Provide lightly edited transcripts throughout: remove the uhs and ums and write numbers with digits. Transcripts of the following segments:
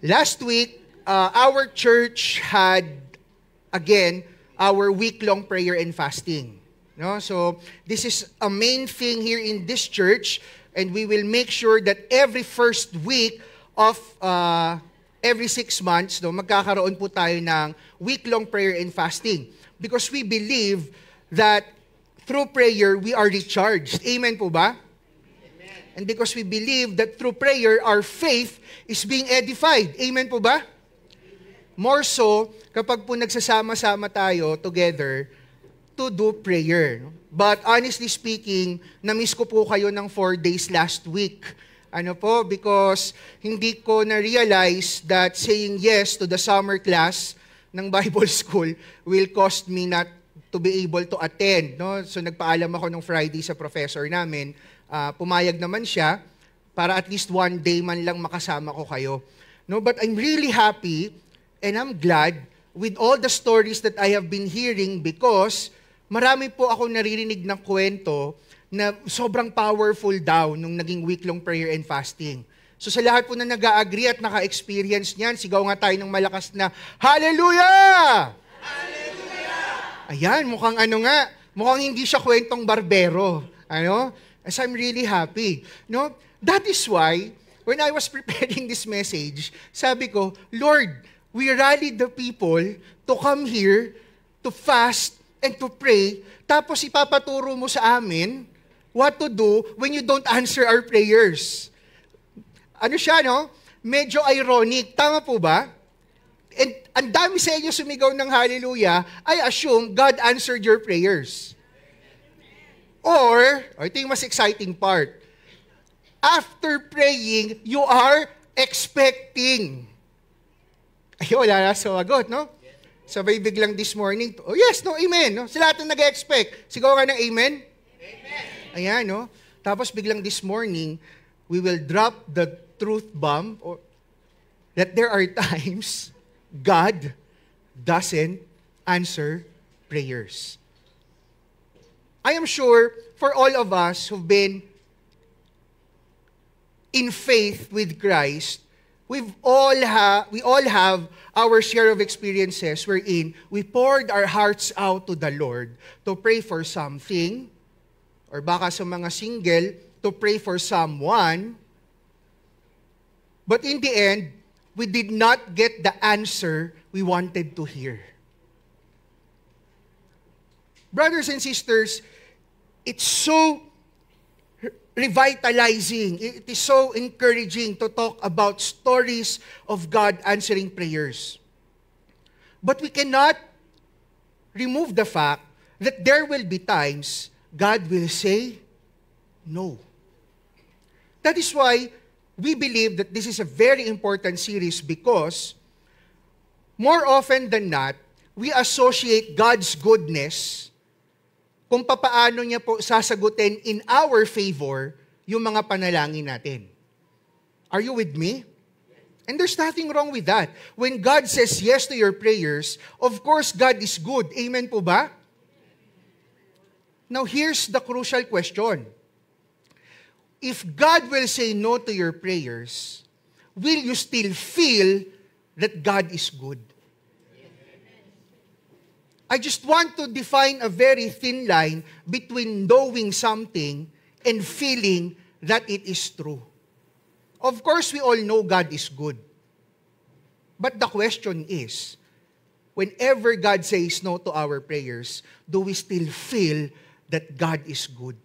Last week, our church had, again, our week-long prayer and fasting. No? So, this is a main thing here in this church, and we will make sure that every first week of every 6 months, magkakaroon po tayo ng week-long prayer and fasting. Because we believe that through prayer, we are recharged. Amen po ba? And because we believe that through prayer, our faith is being edified. Amen po ba? More so, kapag po nagsasama-sama tayo together to do prayer. But honestly speaking, na-miss ko po kayo ng 4 days last week. Ano po? Because hindi ko na-realize that saying yes to the summer class ng Bible School will cost me not to be able to attend. No? So nagpaalam ako nung Friday sa professor namin. Pumayag naman siya para at least 1 day man lang makasama ko kayo. No, but I'm really happy and I'm glad with all the stories that I have been hearing because marami po ako naririnig ng kwento na sobrang powerful daw nung naging week-long prayer and fasting. So sa lahat po na nag-agree at naka-experience niyan, sigaw nga tayo ng malakas na, Hallelujah! Hallelujah! Ayan, mukhang hindi siya kwentong barbero. Ano? As I'm really happy. No? That is why, when I was preparing this message, sabi ko, Lord, we rallied the people to come here, to fast, and to pray, tapos ipapaturo mo sa amin what to do when you don't answer our prayers. Ano siya, no? Medyo ironic. Tama po ba? And ang dami sa inyo sumigaw ng hallelujah, I assume God answered your prayers. Or, ito yung mas exciting part, after praying, you are expecting. Ay, wala na sawagot, no? Sabay biglang this morning, oh yes, no, amen. No? Sila natin nag-expect. Sigaw ka ng amen? Amen. Ayan, no? Tapos biglang this morning, we will drop the truth bomb that there are times God doesn't answer prayers. I am sure for all of us who've been in faith with Christ, we all have our share of experiences wherein we poured our hearts out to the Lord to pray for something, or baka sa mga single, to pray for someone, but in the end, we did not get the answer we wanted to hear. Brothers and sisters, it's so revitalizing. It is so encouraging to talk about stories of God answering prayers. But we cannot remove the fact that there will be times God will say no. That is why we believe that this is a very important series because more often than not, we associate God's goodness kung papaano niya po sasagutin in our favor yung mga panalangin natin. Are you with me? And there's nothing wrong with that. When God says yes to your prayers, of course God is good. Amen po ba? Now here's the crucial question. If God will say no to your prayers, will you still feel that God is good? I just want to define a very thin line between knowing something and feeling that it is true. Of course, we all know God is good. But the question is, whenever God says no to our prayers, do we still feel that God is good?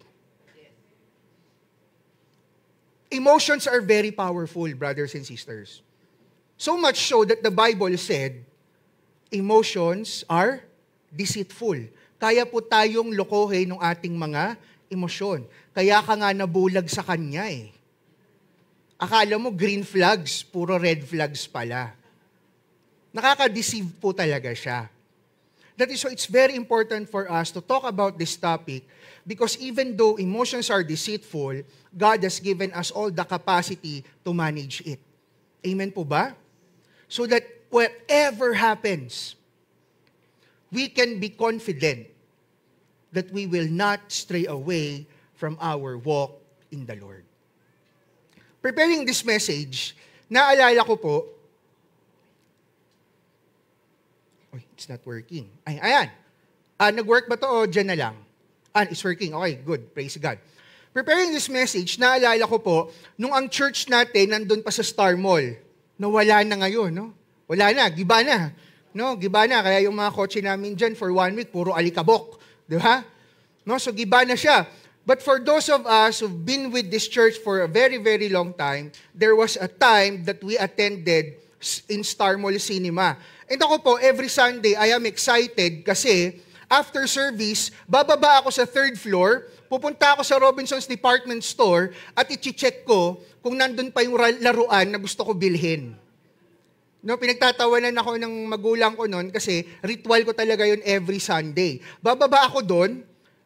Emotions are very powerful, brothers and sisters. So much so that the Bible said, emotions are deceitful. Kaya po tayong lokohin ng ating mga emosyon. Kaya ka nga nabulag sa kanya eh. Akala mo green flags, puro red flags pala. Nakaka-deceive po talaga siya. That is why it's very important for us to talk about this topic because even though emotions are deceitful, God has given us all the capacity to manage it. Amen po ba? So that whatever happens, we can be confident that we will not stray away from our walk in the Lord. Preparing this message, naalala ko po, Oy, it's not working. Ay, ayan. Nag-work ba to o dyan na lang? It's working. Okay, good. Praise God. Preparing this message, naalala ko po, nung ang church natin nandun pa sa Star Mall, nawala na ngayon, no? Wala na, giba na. No, giba na. Kaya yung mga kotse namin dyan for 1 week, puro alikabok. Di ba? No, so giba na siya. But for those of us who've been with this church for a very, very long time, there was a time that we attended in Star Mall Cinema. And ako po, every Sunday, I am excited kasi after service, bababa ako sa 3rd floor, pupunta ako sa Robinson's Department Store at i-check ko kung nandun pa yung laruan na gusto ko bilhin. No, pinagtatawanan ako ng magulang ko noon kasi ritual ko talaga yun every Sunday. Bababa ako doon,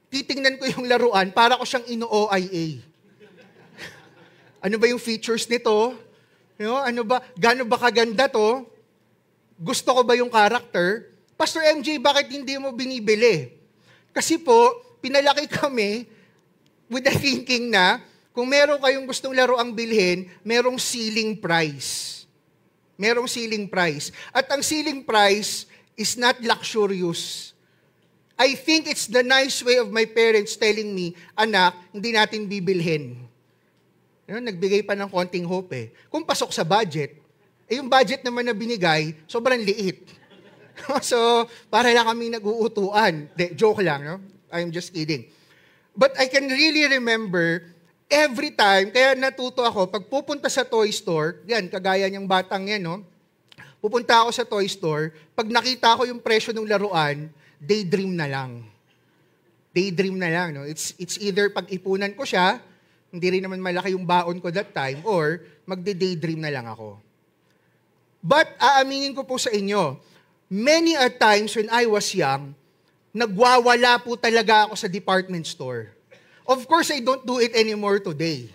titingnan ko yung laruan para ko siyang ino-OIA. Ano ba yung features nito? No, ano ba, gaano ba kaganda to? Gusto ko ba yung character? Pastor MJ, bakit hindi mo binibili? Kasi po, pinalaki kami with the thinking na kung meron kayong gustong laruang bilhin, merong ceiling price. Merong ceiling price. At ang ceiling price is not luxurious. I think it's the nice way of my parents telling me, anak, hindi natin bibilhin. Nagbigay pa ng konting hope eh. Kung pasok sa budget, yung budget naman na binigay, sobrang liit. So, para lang kami nag-uutuan. Joke lang, no? I'm just kidding. But I can really remember, every time, kaya natuto ako, pag pupunta sa toy store, yan, kagaya niyang batang yan, no? Pupunta ako sa toy store, pag nakita ko yung presyo ng laruan, daydream na lang. Daydream na lang, no? It's either pag-ipunan ko siya, hindi rin naman malaki yung baon ko that time, or magde-daydream na lang ako. But, aaminin ko po sa inyo, many a times when I was young, nagwawala po talaga ako sa department store. Of course, I don't do it anymore today.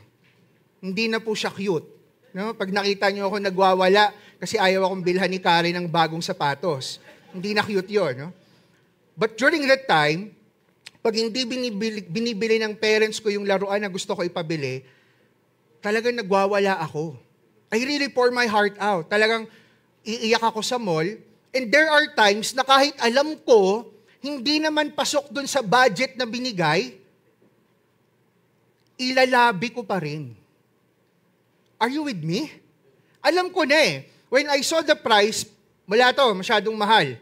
Hindi na po siya cute. No? Pag nakita niyo ako nagwawala, kasi ayaw akong bilhan ni Karen ng bagong sapatos. Hindi na cute yun. No? But during that time, pag hindi binibili ng parents ko yung laruan na gusto ko ipabili, talagang nagwawala ako. I really pour my heart out. Talagang iiyak ako sa mall. And there are times na kahit alam ko, hindi naman pasok dun sa budget na binigay, ilalabi ko pa rin. Are you with me? Alam ko na eh. When I saw the price, wala to, masyadong mahal.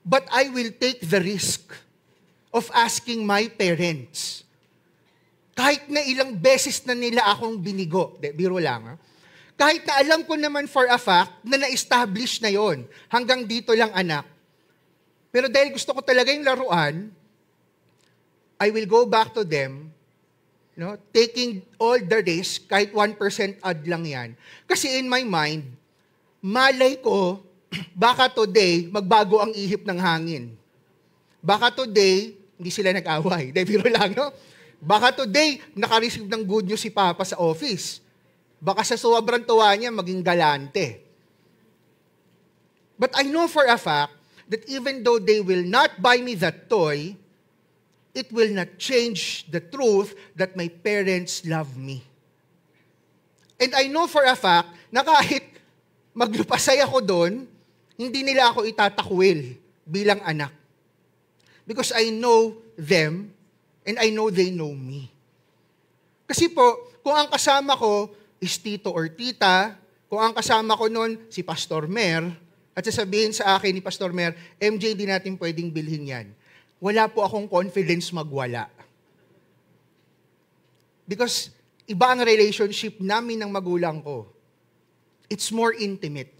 But I will take the risk of asking my parents. Kahit na ilang beses na nila akong binigo. Biro lang, ha? Kahit na alam ko naman for a fact na na-establish na yon. Hanggang dito lang, anak. Pero dahil gusto ko talaga yung laruan, I will go back to them, no, taking all the risk, kahit 1% add lang yan. Kasi in my mind, malay ko, baka today, magbago ang ihip ng hangin. Baka today, hindi sila nag-away. Biro lang, no? Baka today, naka-receive ng good news si Papa sa office. Baka sa sobrang tuwa niya, maging galante. But I know for a fact that even though they will not buy me that toy, it will not change the truth that my parents love me. And I know for a fact na kahit maglupasay ako doon, hindi nila ako itatakwil bilang anak. Because I know them and I know they know me. Kasi po, kung ang kasama ko is tito or tita, kung ang kasama ko noon si Pastor Mer, at sasabihin sa akin ni Pastor Mer, MJ, di natin pwedeng bilhin yan. Wala po akong confidence magwala. Because iba ang relationship namin ng magulang ko. It's more intimate.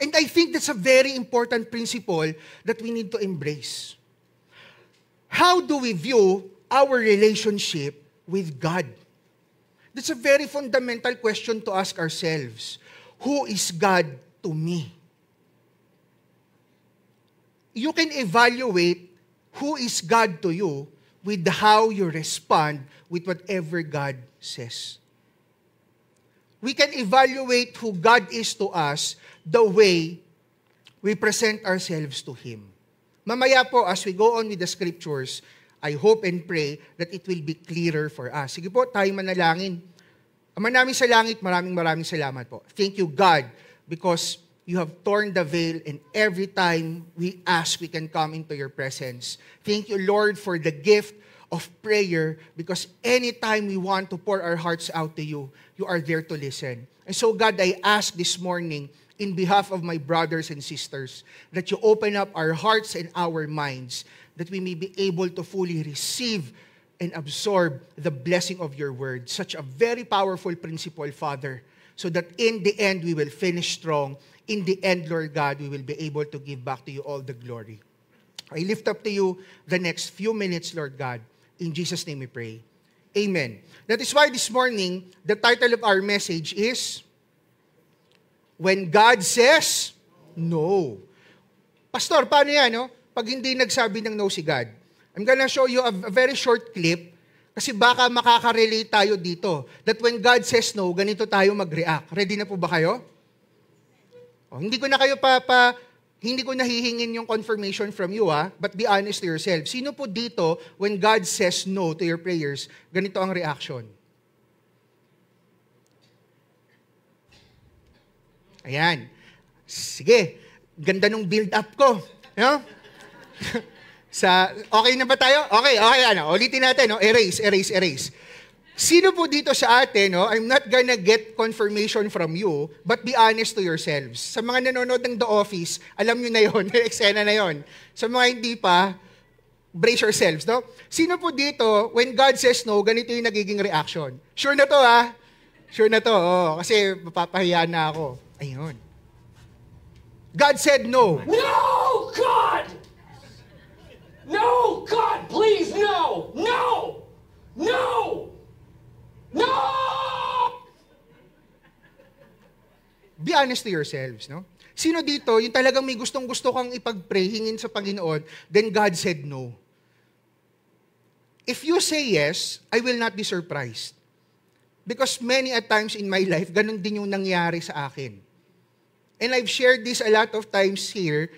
And I think that's a very important principle that we need to embrace. How do we view our relationship with God? That's a very fundamental question to ask ourselves. Who is God to me? You can evaluate who is God to you with how you respond with whatever God says. We can evaluate who God is to us the way we present ourselves to Him. Mamaya po, as we go on with the scriptures, I hope and pray that it will be clearer for us. Sige po, tayo manalangin. Ama namin sa langit, maraming salamat po. Thank you, God, because You have torn the veil, and every time we ask, we can come into your presence. Thank you, Lord, for the gift of prayer, because anytime we want to pour our hearts out to you, you are there to listen. And so, God, I ask this morning, in behalf of my brothers and sisters, that you open up our hearts and our minds, that we may be able to fully receive and absorb the blessing of your word. Such a very powerful principle, Father, so that in the end, we will finish strong. In the end, Lord God, we will be able to give back to you all the glory. I lift up to you the next few minutes, Lord God. In Jesus' name we pray. Amen. That is why this morning, the title of our message is, When God Says No. Pastor, paano yan, no? Pag hindi nagsabi ng no si God. I'm gonna show you a very short clip kasi baka makaka-relate tayo dito. That when God says no, ganito tayo mag-react. Ready na po ba kayo? Hindi ko na kayo hindi ko nahihingin yung confirmation from you, but be honest to yourself. Sino po dito, when God says no to your prayers, ganito ang reaction? Ayan. Sige, ganda nung build-up ko. No? Okay na ba tayo? Okay, ulitin natin, no? Erase. Sino po dito sa atin, no? I'm not gonna get confirmation from you, but be honest to yourselves. Sa mga nanonood ng The Office, alam nyo na yun, yung eksena na yun. Sa mga hindi pa, brace yourselves, no? Sino po dito, when God says no, ganito yung nagiging reaction? Sure na to, Sure na to, kasi mapapahiya na ako. Ayun. God said no. No, God! No, God, please, no! No! No! No! Be honest to yourselves, no? Sino dito, yung talagang may gustong-gusto kang ipag-pray, hingin sa Panginoon, then God said no. If you say yes, I will not be surprised. Because many a times in my life, ganun din yung nangyari sa akin. And I've shared this a lot of times here.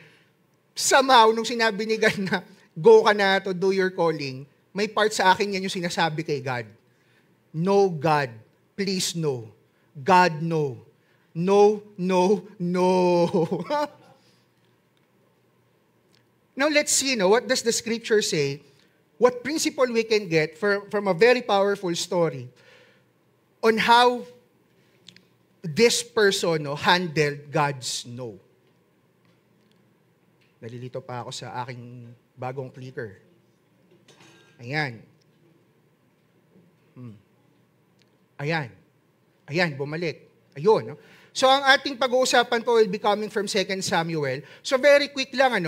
Somehow, nung sinabi ni God na, go ka na to do your calling, may part sa akin yan yung sinasabi kay God. No, God. Please, no. God, no. No, no, no. Now, let's see, what does the scripture say? What principle we can get from a very powerful story on how this person handled God's no. Nalilito pa ako sa aking bagong clicker. Ayan. Ayan, bumalik. Ayun. No? So, ang ating pag-uusapan po will be coming from 2 Samuel. So, very quick lang,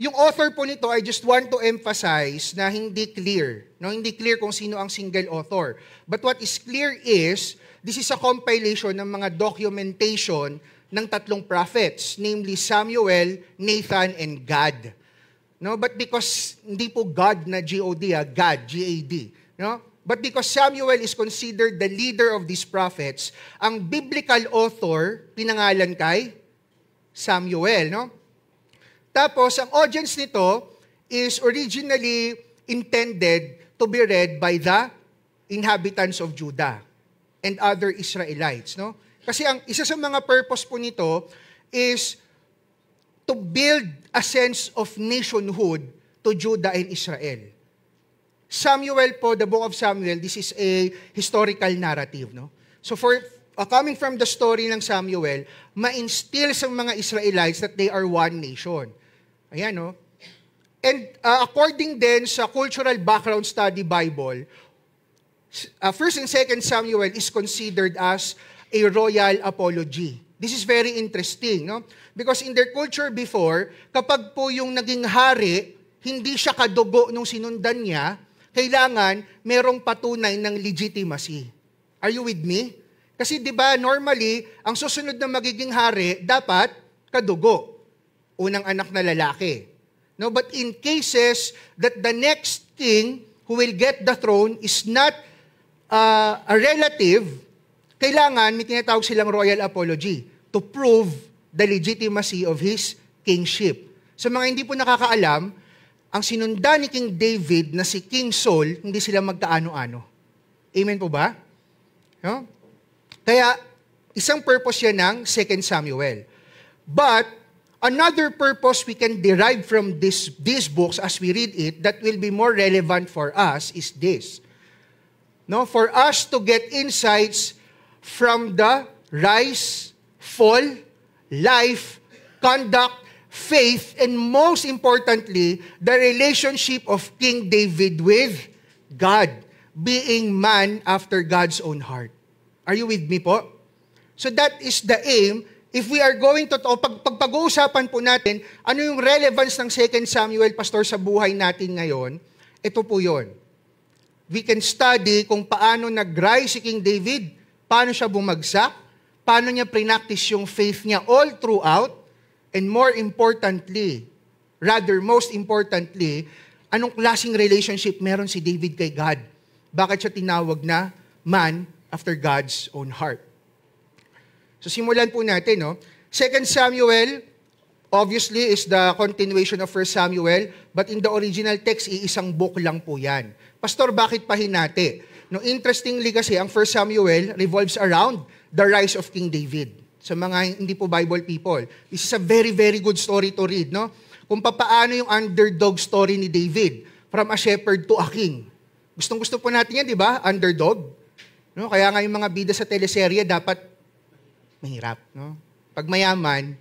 yung author po nito, I just want to emphasize na hindi clear. No? Hindi clear kung sino ang single author. But what is clear is, this is a compilation ng mga documentation ng tatlong prophets, namely Samuel, Nathan, and Gad. No? But because, hindi po God na G-O-D, God, G-A-D. No? But because Samuel is considered the leader of these prophets, ang biblical author, pinangalan kay Samuel, no? Tapos, ang audience nito is originally intended to be read by the inhabitants of Judah and other Israelites, no? Kasi ang isa sa mga purpose po nito is to build a sense of nationhood to Judah and Israel. Samuel po, the book of Samuel, this is a historical narrative, no? So coming from the story ng Samuel, ma-instill sa mga Israelites that they are one nation. Ayan, no? And according din sa Cultural Background Study Bible, 1 and 2 Samuel is considered as a royal apology. This is very interesting, no? Because in their culture before, kapag po yung naging hari, hindi siya kadugo nung sinundan niya, kailangan merong patunay ng legitimacy. Are you with me? Kasi 'di ba normally, ang susunod na magiging hari dapat kadugo. Unang anak na lalaki. No, but in cases that the next king who will get the throne is not a relative, kailangan may tinatawag silang royal apology to prove the legitimacy of his kingship. Sa mga hindi po nakakaalam, ang sinundan ni King David na si King Saul, hindi sila magkaano-ano. Amen po ba? No? Kaya, isang purpose yan ng 2 Samuel. But another purpose we can derive from these books as we read it that will be more relevant for us is this. No, for us to get insights from the rise, fall, life, conduct, faith, and most importantly, the relationship of King David with God, being man after God's own heart. Are you with me po? So that is the aim. If we are going to, pag-uusapan po natin, ano yung relevance ng 2 Samuel, Pastor, sa buhay natin ngayon, ito po yun. We can study kung paano nag-rise si King David, paano siya bumagsak, paano niya prinactice yung faith niya all throughout, and most importantly, anong klaseng relationship meron si David kay God? Bakit siya tinawag na man after God's own heart? So simulan po natin, no? 2 Samuel, obviously, is the continuation of 1 Samuel, but in the original text, iisang book lang po yan. Pastor, bakit pahinati? No, interestingly kasi, ang 1 Samuel revolves around the rise of King David. Sa mga hindi po Bible people, this is a very, very good story to read, no? Kung paano yung underdog story ni David, from a shepherd to a king. Gustong-gusto po natin yan, di ba? Underdog. No? Kaya nga yung mga bida sa teleserye, dapat mahirap, no? Pag mayaman,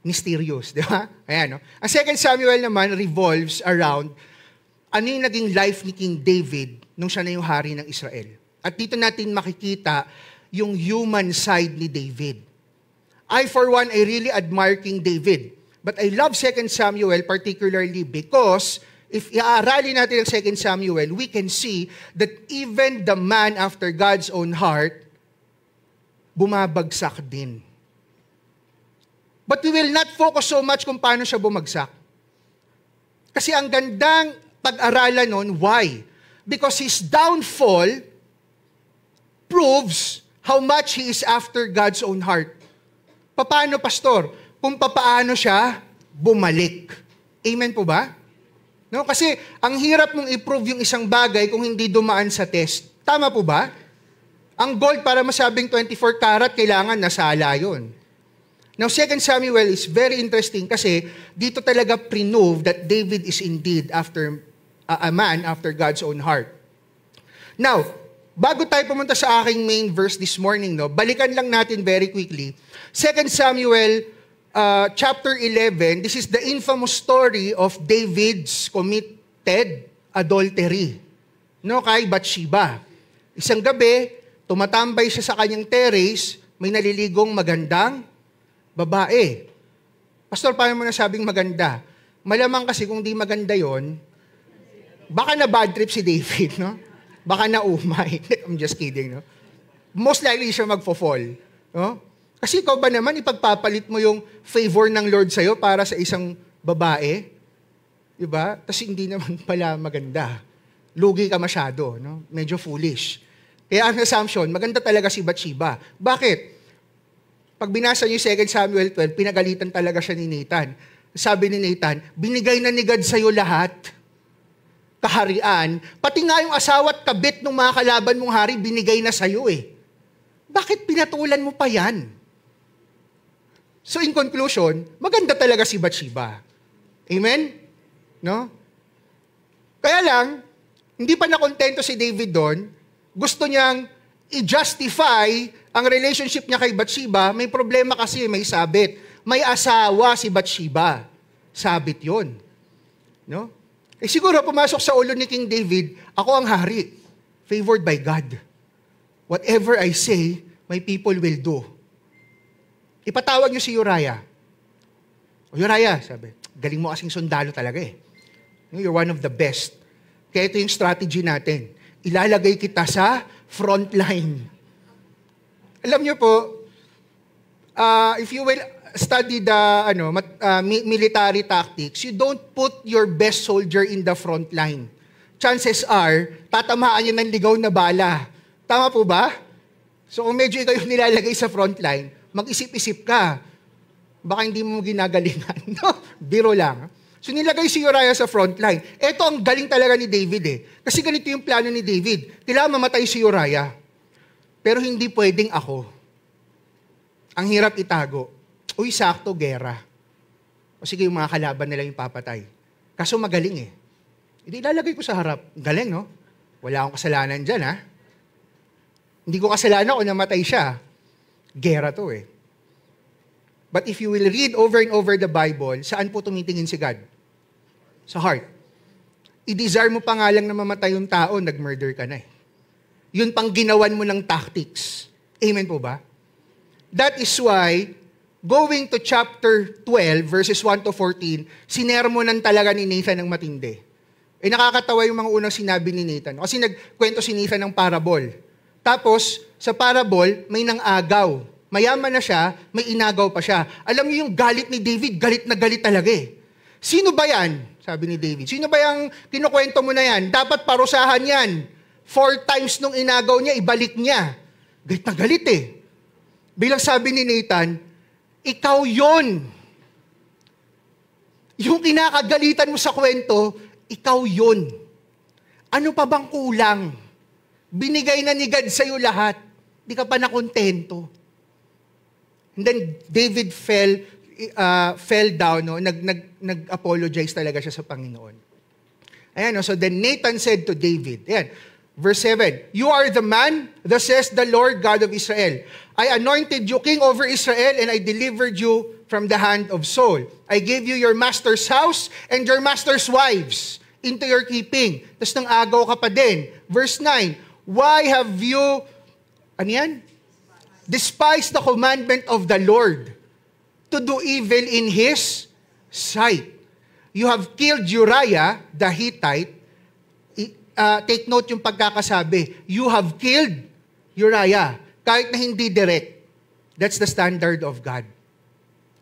mysterious, di ba? Ayan, no? Ang 2 Samuel naman revolves around ano yung naging life ni King David nung siya na yung hari ng Israel. At dito natin makikita yung human side ni David. I, for one, I really admire King David. But I love 2 Samuel particularly because if iaaralin natin ang 2 Samuel, we can see that even the man after God's own heart, bumabagsak din. But we will not focus so much kung paano siya bumagsak. Kasi ang gandang pag-aralan nun, why? Because his downfall proves how much he is after God's own heart. Paano, Pastor? Kung paano siya bumalik. Amen po ba? No? Kasi ang hirap mong i-prove yung isang bagay kung hindi dumaan sa test. Tama po ba? Ang gold para masabing 24 karat, kailangan nasala yun. Now, 2 Samuel is very interesting kasi dito talaga prove that David is indeed after a man after God's own heart. Now, bago tayo pumunta sa aking main verse this morning, no, balikan lang natin very quickly. 2 Samuel chapter 11, this is the infamous story of David's committed adultery. No, kay Bathsheba. Isang gabi, tumatambay siya sa kanyang terrace, may naliligong magandang babae. Pastor, paano mo nasabing maganda? Malamang kasi kung di maganda yon, baka na bad trip si David, no? Baka na umay. I'm just kidding, no? Most likely siya magfo-fall, no? Kasi ikaw ba naman, ipagpapalit mo yung favor ng Lord sa'yo para sa isang babae? Diba? Tapos hindi naman pala maganda. Lugi ka masyado, no? Medyo foolish. Kaya ang assumption, maganda talaga si Bathsheba. Bakit? Pag binasa niyo 2 Samuel 12, pinagalitan talaga siya ni Nathan. Sabi ni Nathan, binigay na ni God sa'yo lahat. Kaharian, pati nga yung asawa at kabit ng mga kalaban mong hari, binigay na sa'yo eh. Bakit pinatulan mo pa yan? So in conclusion, maganda talaga si Bathsheba. Amen? No? Kaya lang, hindi pa nakontento si David doon, gusto niyang i-justify ang relationship niya kay Bathsheba. May problema kasi, may sabit. May asawa si Bathsheba. Sabit yon. No? Eh siguro pumasok sa ulo ni King David, ako ang hari, favored by God. Whatever I say, my people will do. Ipatawag niyo si Uriah. O Uriah, sabi, galing mo kasing sundalo talaga eh. You're one of the best. Kaya ito yung strategy natin. Ilalagay kita sa front line. Alam niyo po, if you will study the military tactics, you don't put your best soldier in the front line. Chances are, tatamaan niya ng ligaw na bala. Tama po ba? So kung medyo ikaw yung nilalagay sa front line, mag-isip-isip ka. Baka hindi mo ginagalingan. No? Biro lang. So nilagay si Uriah sa front line. Ito ang galing talaga ni David eh. Kasi ganito yung plano ni David. Kailangan mamatay si Uriah. Pero hindi pwedeng ako. Ang hirap itago. Uy, sakto, gera. O sige, yung mga kalaban nila yung papatay. Kaso magaling eh. Hindi ilalagay ko sa harap. Galing, no? Wala akong kasalanan dyan, ha? Hindi ko kasalanan kung namatay siya. Gera to eh. But if you will read over and over the Bible, saan po tumitingin si God? Sa heart. I-desire mo pa nga lang na mamatay yung tao, nag-murder ka na eh. Yun pang ginawan mo ng tactics. Amen po ba? That is why, going to chapter 12, verses 1 to 14, sinermonan talaga ni Nathan ng matindi. Eh nakakatawa yung mga unang sinabi ni Nathan. Kasi nagkwento si Nathan ng parable. Tapos, sa parable, may nang-agaw. Mayaman na siya, may inagaw pa siya. Alam niyo yung galit ni David, galit na galit talaga eh. Sino ba yan? Sabi ni David. Sino ba yung kinukwento mo na yan? Dapat parusahan yan. 4 times nung inagaw niya, ibalik niya. Galit na galit eh. Bilang sabi ni Nathan, ikaw yon. Yung kinakagalitan mo sa kwento, ikaw yon. Ano pa bang kulang? Binigay na ni God sa'yo lahat. Di ka pa nakontento. And then David fell down, no? Nag-apologize talaga siya sa Panginoon. Ayan, no? So then Nathan said to David, ayan, verse 7, "You are the man, thus says the Lord God of Israel. I anointed you king over Israel, and I delivered you from the hand of Saul. I gave you your master's house and your master's wives into your keeping." Tapos nang agaw ka pa din. Verse 9, "Why have you," ano yan? "despised the commandment of the Lord to do evil in His sight? You have killed Uriah the Hittite." Take note yung pagkakasabi. You have killed Uriah. Kahit na hindi direct. That's the standard of God.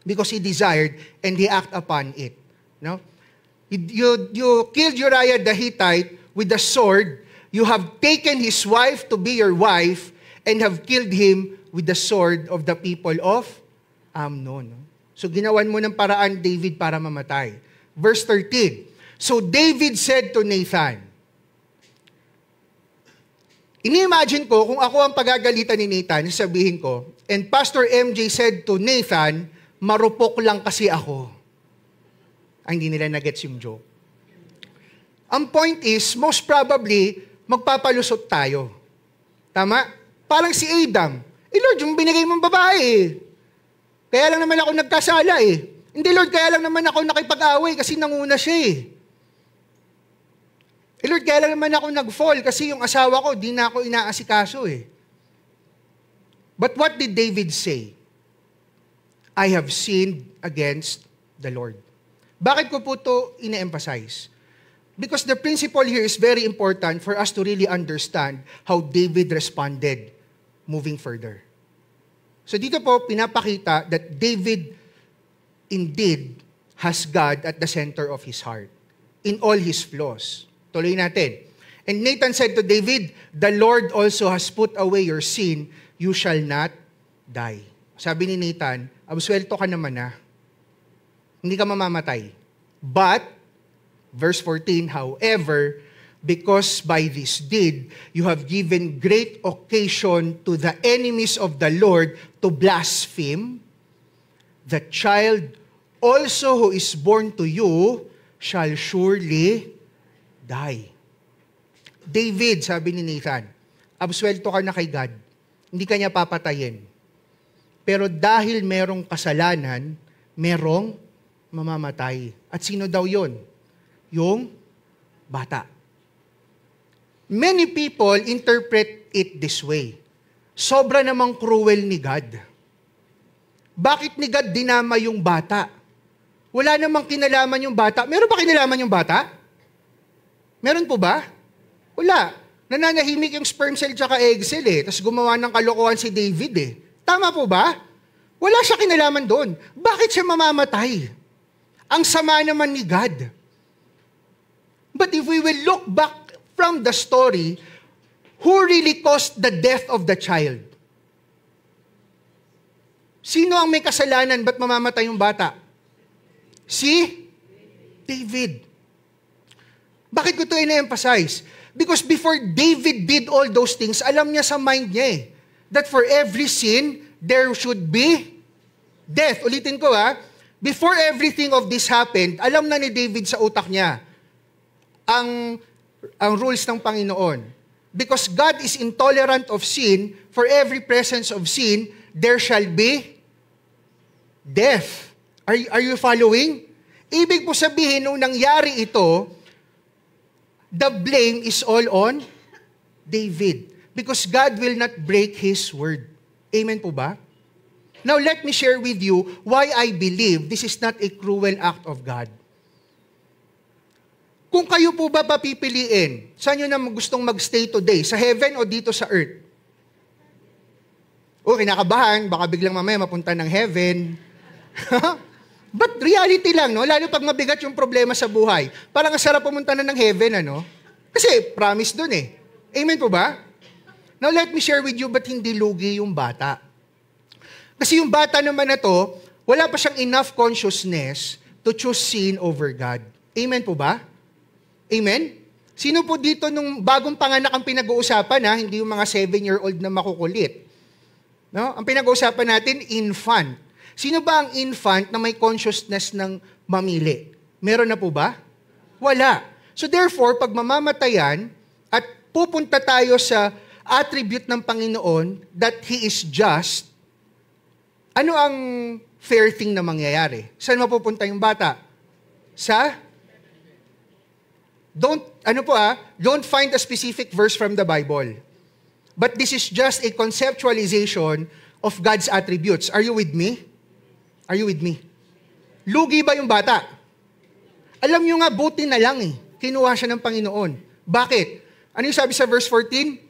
Because He desired and He acted upon it. No? You killed Uriah the Hittite with the sword. You have taken his wife to be your wife and have killed him with the sword of the people of Amnon. So ginawan mo ng paraan, David, para mamatay. Verse 13. So David said to Nathan, ini-imagine ko, kung ako ang pagagalitan ni Nathan, sabihin ko, and Pastor MJ said to Nathan, marupok lang kasi ako. Ay, hindi nila nagets yung joke. Ang point is, most probably, magpapalusot tayo. Tama? Parang si Adam. Lord, yung binigay mong babae eh. Kaya lang naman ako nagkasala eh. Hindi Lord, kaya lang naman ako nakipag-away kasi nanguna siya eh. Lord, kaya lang naman ako nag-fall kasi yung asawa ko, di na ako inaasikaso eh. But what did David say? I have sinned against the Lord. Bakit ko po ito ina-emphasize? Because the principle here is very important for us to really understand how David responded moving further. So dito po, pinapakita that David indeed has God at the center of his heart in all his flaws. Tuloy natin. And Nathan said to David, "The Lord also has put away your sin, you shall not die." Sabi ni Nathan, absuelto ka naman na. Hindi ka mamamatay. But, verse 14, however, because by this deed you have given great occasion to the enemies of the Lord to blaspheme, the child also who is born to you shall surely die. David, sabi ni Nathan, absuelto ka na kay God. Hindi ka niya papatayin. Pero dahil merong kasalanan, merong mamamatay. At sino daw yon? Yung bata. Many people interpret it this way. Sobra namang cruel ni God. Bakit ni God dinama yung bata? Wala namang kinalaman yung bata. Meron ba kinalaman yung bata? Meron po ba? Wala. Nananahimik yung sperm cell tsaka egg cell eh. Tapos gumawa ng kalokohan si David eh. Tama po ba? Wala siya kinalaman doon. Bakit siya mamamatay? Ang sama naman ni God. But if we will look back from the story, who really caused the death of the child? Sino ang may kasalanan? Ba't mamamatay yung bata? Si David. Bakit ko ito ina-emphasize? Because before David did all those things, alam niya sa mind niya that for every sin, there should be Death. Ulitin ko before everything of this happened, alam na ni David sa utak niya ang rules ng Panginoon. Because God is intolerant of sin, for every presence of sin, there shall be death. Are you following? Ibig po sabihin, nung nangyari ito, the blame is all on David. Because God will not break His word. Amen po ba? Now, let me share with you why I believe this is not a cruel act of God. Kung kayo po ba papipiliin, saan nyo na gustong magstay today? Sa heaven o dito sa earth? O, kinakabahan, baka biglang mamaya mapunta ng heaven. But reality lang, no? Lalo pag mabigat yung problema sa buhay. Parang ang sarap pumunta na ng heaven, ano? Kasi promise dun eh. Amen po ba? Now, let me share with you ba't hindi lugi yung bata. Kasi yung bata naman na to, wala pa siyang enough consciousness to choose sin over God. Amen po ba? Amen? Sino po dito nung bagong panganak ang pinag-uusapan, hindi yung mga 7-year-old na makukulit? No? Ang pinag-uusapan natin, infant. Sino ba ang infant na may consciousness ng mamili? Meron na po ba? Wala. So therefore, pag mamamatayan at pupunta tayo sa attribute ng Panginoon that He is just, ano ang fair thing na mangyayari? Saan mapupunta yung bata? Don't find a specific verse from the Bible. But this is just a conceptualization of God's attributes. Are you with me? Are you with me? Lugi ba yung bata? Alam nyo nga, buti na lang kinuha siya ng Panginoon. Bakit? Ano yung sabi sa verse 14?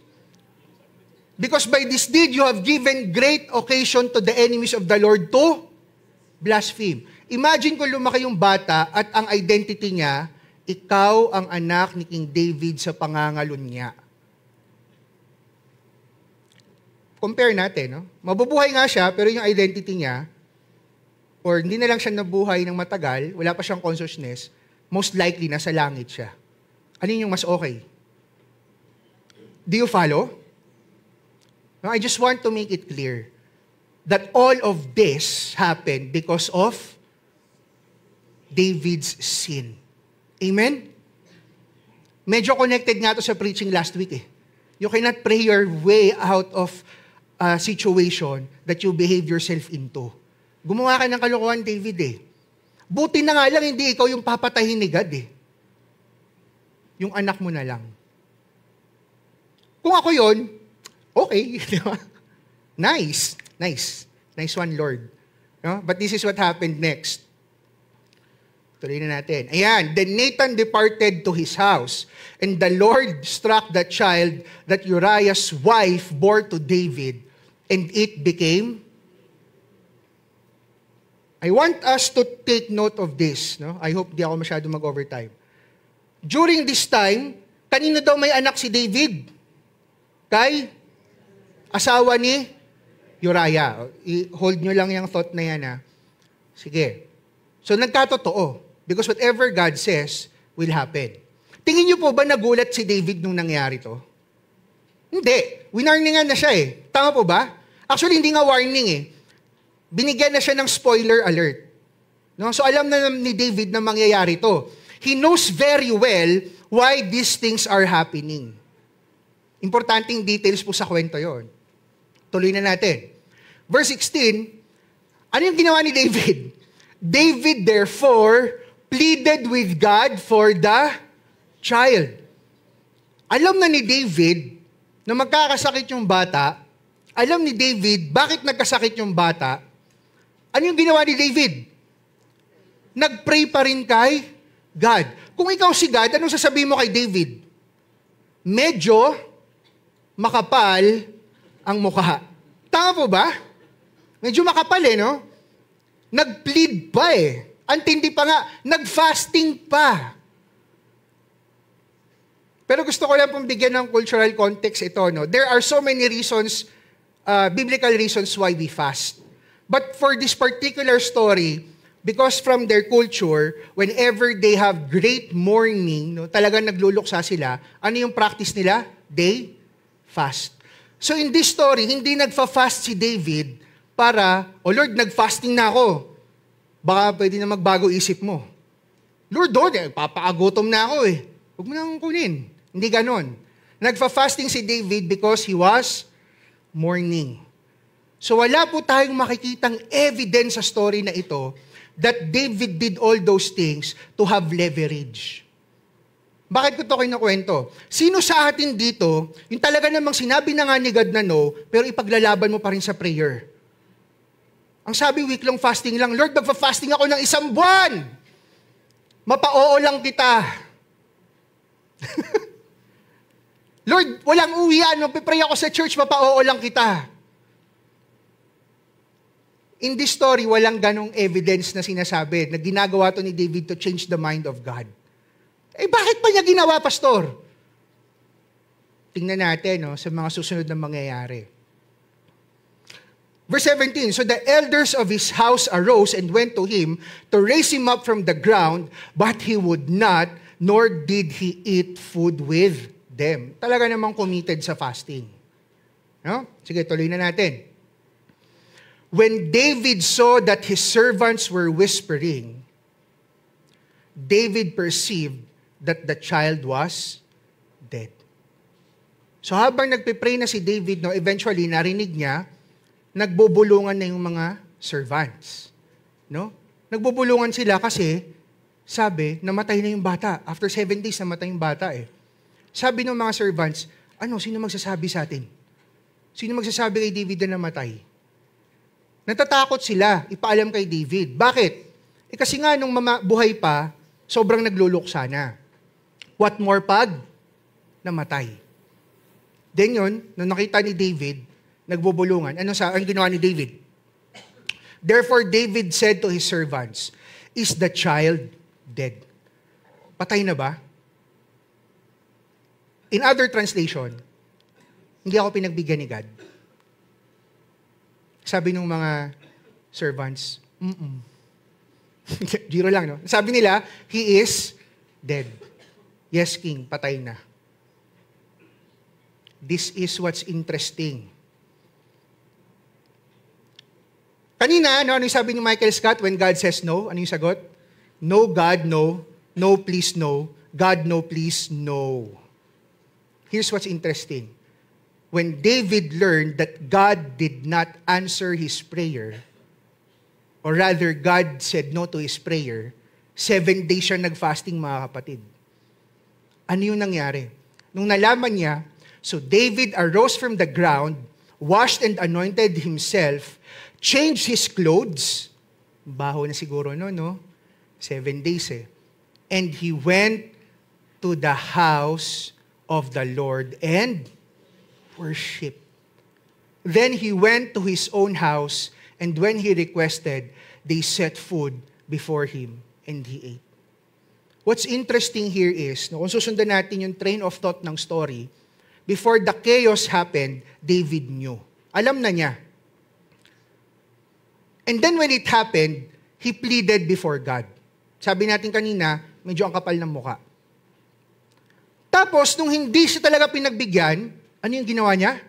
Because by this deed you have given great occasion to the enemies of the Lord to blaspheme. Imagine kung lumaki yung bata at ang identity niya, ikaw ang anak ni King David sa pangangalun niya. Compare natin, no? Mabubuhay nga siya, pero yung identity niya, or hindi na lang siya nabuhay ng matagal, wala pa siyang consciousness, most likely nasa langit siya. Ano yung mas okay? Do you follow? No, I just want to make it clear that all of this happened because of David's sin. Amen? Medyo connected nga to sa preaching last week You cannot pray your way out of a situation that you behave yourself into. Gumawa ka ng kalokohan, David Buti na nga lang, hindi ikaw yung papatahin ni God Yung anak mo na lang. Kung ako yon, okay. Nice. Nice one, Lord. No? But this is what happened next. Tuloy na natin. Ayan, then Nathan departed to his house, and the Lord struck the child that Uriah's wife bore to David, and it became... I want us to take note of this. No? I hope di ako masyado mag-overtime. During this time, kanino daw may anak si David? Kay asawa ni Uriah. I-hold nyo lang yung thought na yan. Sige. So nagkatotoo. Because whatever God says will happen. Tingin nyo po ba nagulat si David nung nangyari to? Hindi. Winarningan na siya Tama po ba? Actually, hindi nga warning Binigyan na siya ng spoiler alert. No? So alam na ni David na mangyayari to. He knows very well why these things are happening. Importanteng details po sa kwento yon. Tuloy na natin. Verse 16, ano yung ginawa ni David? David therefore pleaded with God for the child. Alam na ni David na magkakasakit yung bata. Alam ni David bakit nagkasakit yung bata. Ano yung ginawa ni David? Nag-pray pa rin kay God. Kung ikaw si God, anong sasabihin mo kay David? Medyo makapal ang mukha. Tama po ba? Medyo makapal no? Nag-plead pa Antindi pa nga, nag-fasting pa. Pero gusto ko lang pong bigyan ng cultural context ito, no? There are so many reasons, biblical reasons why we fast. But for this particular story, because from their culture, whenever they have great mourning, no, talagang nagluluksa sila, ano yung practice nila? They fast. So in this story, hindi nagfa-fast si David para, Lord, nag-fasting na ako. Baka pwede na magbago isip mo. Lord, papaagutom na ako eh. Huwag mo nang kunin. Hindi ganon. Nagfa-fasting si David because he was mourning. So wala po tayong makikitang evidence sa story na ito that David did all those things to have leverage. Bakit ko ito kinukwento? Sino sa atin dito, yung talaga namang sinabi na nga ni God na no, pero ipaglalaban mo pa rin sa prayer? Ang sabi, week-long fasting lang, Lord, magfa-fasting ako ng 1 buwan. Mapa-oo lang kita. Lord, walang uwian. Magpipray ako sa church, mapa-oo lang kita. In this story, walang ganong evidence na sinasabi na ginagawa to ni David to change the mind of God. Bakit pa niya ginawa, pastor? Tingnan natin sa mga susunod na mangyayari. Verse 17, so the elders of his house arose and went to him to raise him up from the ground, but he would not, nor did he eat food with them. Talaga namang committed sa fasting. No? Sige, tuloy na natin. When David saw that his servants were whispering, David perceived that the child was dead. So habang nagpipray na si David, eventually narinig niya, nagbubulungan na yung mga servants. No? Nagbubulungan sila kasi, sabi, namatay na yung bata. After 7 days, namatay yung bata eh. Sabi ng mga servants, sino magsasabi sa atin? Sino magsasabi kay David na namatay? Natatakot sila, ipaalam kay David. Bakit? Kasi nga, nung buhay pa, sobrang nagluluksa na. What more pag? Namatay. Then yun, nung nakita ni David, nagbubulungan. Ang ginawa ni David? Therefore, David said to his servants, is the child dead? Patay na ba? In other translation, hindi ako pinagbigyan ni God. Sabi ng mga servants, Giro lang, no? Sabi nila, he is dead. Yes, king, patay na. This is what's interesting. Kanina, ano yung sabi ni Michael Scott when God says no? Ano yung sagot? No, God, no. No, please, no. God, no, please, no. Here's what's interesting. When David learned that God did not answer his prayer, or rather, God said no to his prayer, 7 days siya nag-fasting, mga kapatid. Ano yung nangyari? Nung nalaman niya, so David arose from the ground, washed and anointed himself, changed his clothes, baho na siguro no? 7 days eh. And he went to the house of the Lord and worshiped. Then he went to his own house, and when he requested, they set food before him, and he ate. What's interesting here is, kung susundan natin yung train of thought ng story, before the chaos happened, David knew. Alam na niya. And then when it happened, he pleaded before God. Sabi natin kanina, medyo ang kapal ng muka. Tapos, nung hindi siya talaga pinagbigyan, ano yung ginawa niya?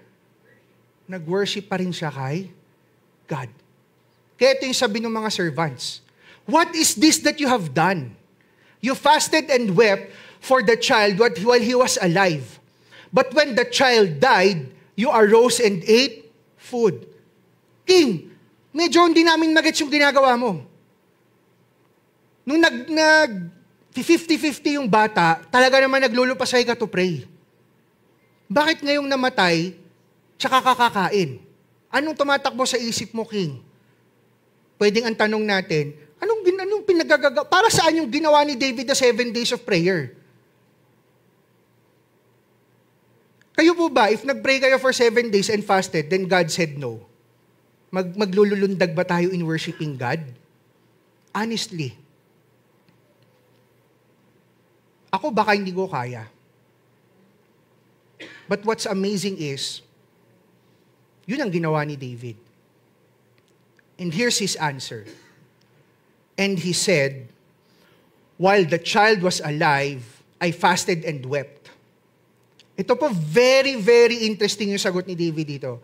Nag-worship pa rin siya kay God. Kaya ito yung sabi ng mga servants. What is this that you have done? You fasted and wept for the child while he was alive. But when the child died, you arose and ate food. King, medyo hindi namin magets yung ginagawa mo. Nung 50-50 yung bata, talaga naman naglulupasay ka to pray. Bakit ngayong namatay, tsaka kakakain? Anong tumatakbo sa isip mo, King? Pwedeng ang tanong natin, anong pinagagawa? Para saan yung ginawa ni David na 7 days of prayer? Kayo po ba, if nag-pray kayo for 7 days and fasted, then God said no, maglululundag ba tayo in worshiping God? Honestly, ako baka hindi ko kaya. But what's amazing is, yun ang ginawa ni David. And here's his answer. And he said, while the child was alive, I fasted and wept. Ito po, very, very interesting yung sagot ni David dito.